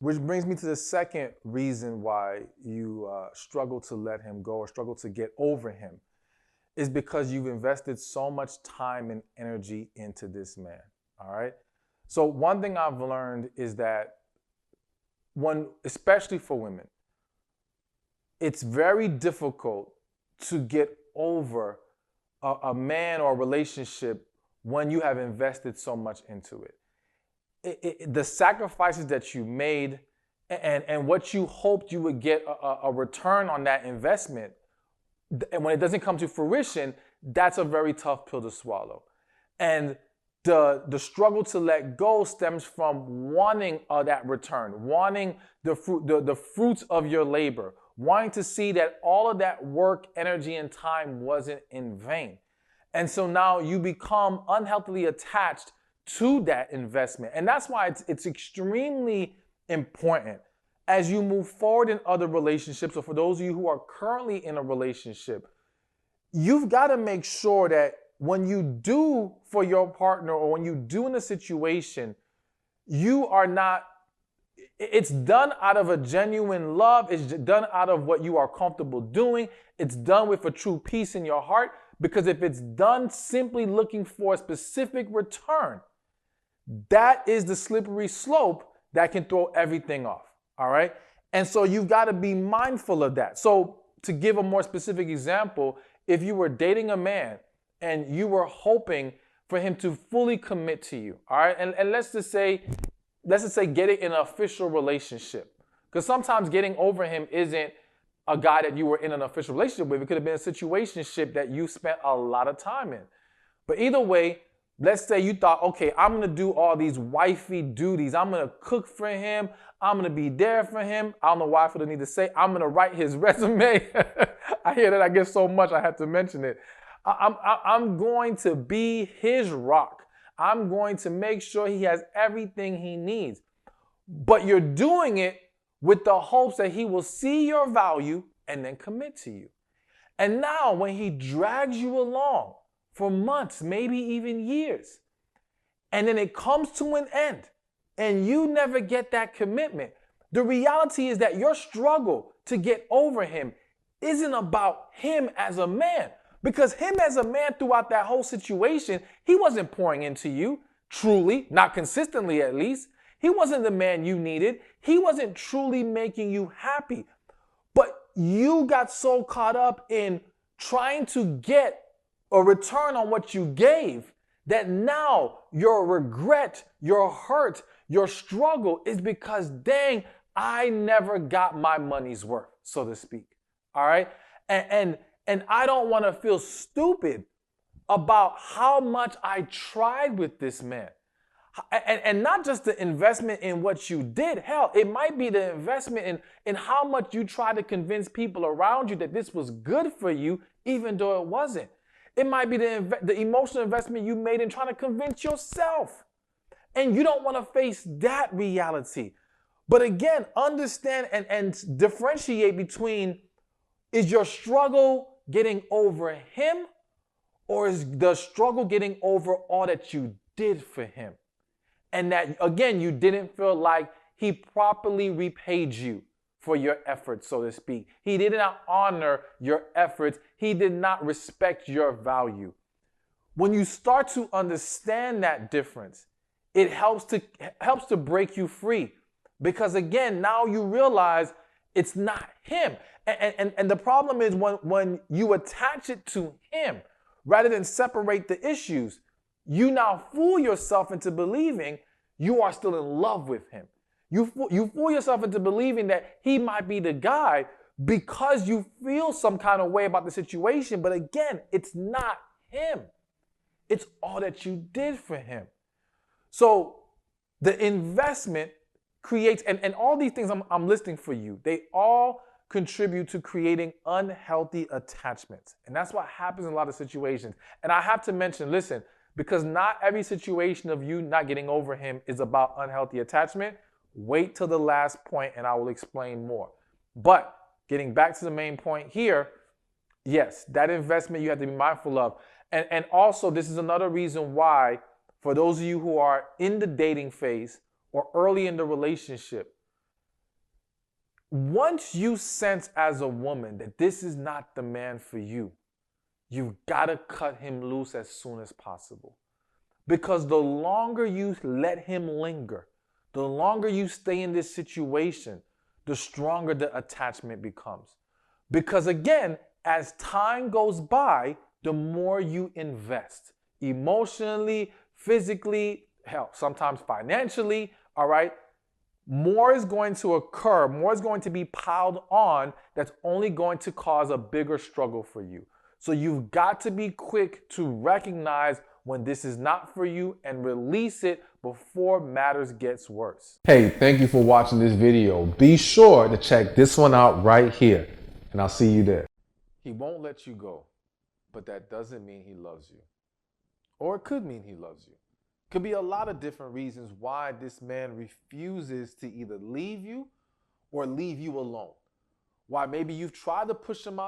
Which brings me to the second reason why you struggle to let him go or struggle to get over him is because you've invested so much time and energy into this man. All right. So one thing I've learned is that especially for women, it's very difficult to get over a man or a relationship when you have invested so much into it. The sacrifices that you made and what you hoped you would get a return on that investment, and when it doesn't come to fruition, that's a very tough pill to swallow. And the struggle to let go stems from wanting that return, wanting the fruits of your labor, wanting to see that all of that work, energy, and time wasn't in vain. And so now you become unhealthily attached to that investment. And that's why it's extremely important as you move forward in other relationships, or for those of you who are currently in a relationship, you've got to make sure that when you do for your partner or when you do in a situation, you are not, it's done out of a genuine love. It's done out of what you are comfortable doing. It's done with a true peace in your heart. Because if it's done simply looking for a specific return, that is the slippery slope that can throw everything off. All right. And so you've got to be mindful of that. So to give a more specific example, if you were dating a man and you were hoping for him to fully commit to you, all right, and let's just say getting in an official relationship, because sometimes getting over him isn't a guy that you were in an official relationship with. It could have been a situationship that you spent a lot of time in. But either way, let's say you thought, okay, I'm going to do all these wifey duties. I'm going to cook for him. I'm going to be there for him. I don't know why I feel the need to say, I'm going to write his resume. I hear that I get so much I have to mention it. I'm going to be his rock. I'm going to make sure he has everything he needs. But you're doing it with the hopes that he will see your value and then commit to you. And now when he drags you along for months, maybe even years, and then it comes to an end and you never get that commitment, the reality is that your struggle to get over him isn't about him as a man. Because him as a man throughout that whole situation, he wasn't pouring into you, truly, not consistently at least. He wasn't the man you needed. He wasn't truly making you happy. But you got so caught up in trying to get a return on what you gave that now your regret, your hurt, your struggle is because, dang, I never got my money's worth, so to speak. All right? And I don't want to feel stupid about how much I tried with this man. And not just the investment in what you did. Hell, it might be the investment in how much you tried to convince people around you that this was good for you, even though it wasn't. It might be the emotional investment you made in trying to convince yourself. And you don't want to face that reality. But again, understand and differentiate between, is your struggle getting over him, or is the struggle getting over all that you did for him? And that, again, you didn't feel like he properly repaid you for your efforts, so to speak. He did not honor your efforts. He did not respect your value. When you start to understand that difference, it helps to break you free. Because again, now you realize it's not him. And the problem is when you attach it to him, rather than separate the issues, you now fool yourself into believing you are still in love with him. You fool yourself into believing that he might be the guy because you feel some kind of way about the situation. But again, it's not him. It's all that you did for him. So the investment creates, and all these things I'm listing for you, they all contribute to creating unhealthy attachments. And that's what happens in a lot of situations. And I have to mention, listen, because not every situation of you not getting over him is about unhealthy attachment. Wait till the last point and I will explain more. But getting back to the main point here, yes, that investment you have to be mindful of. And also, this is another reason why, for those of you who are in the dating phase or early in the relationship, once you sense as a woman that this is not the man for you, you've got to cut him loose as soon as possible. Because the longer you let him linger, the longer you stay in this situation, the stronger the attachment becomes. Because again, as time goes by, the more you invest emotionally, physically, hell, sometimes financially, all right? More is going to occur, more is going to be piled on that's only going to cause a bigger struggle for you. So you've got to be quick to recognize when this is not for you and release it before matters gets worse. Hey, thank you for watching this video. Be sure to check this one out right here, and I'll see you there. He won't let you go, but that doesn't mean he loves you. Or it could mean he loves you. Could be a lot of different reasons why this man refuses to either leave you or leave you alone. Why maybe you've tried to push him out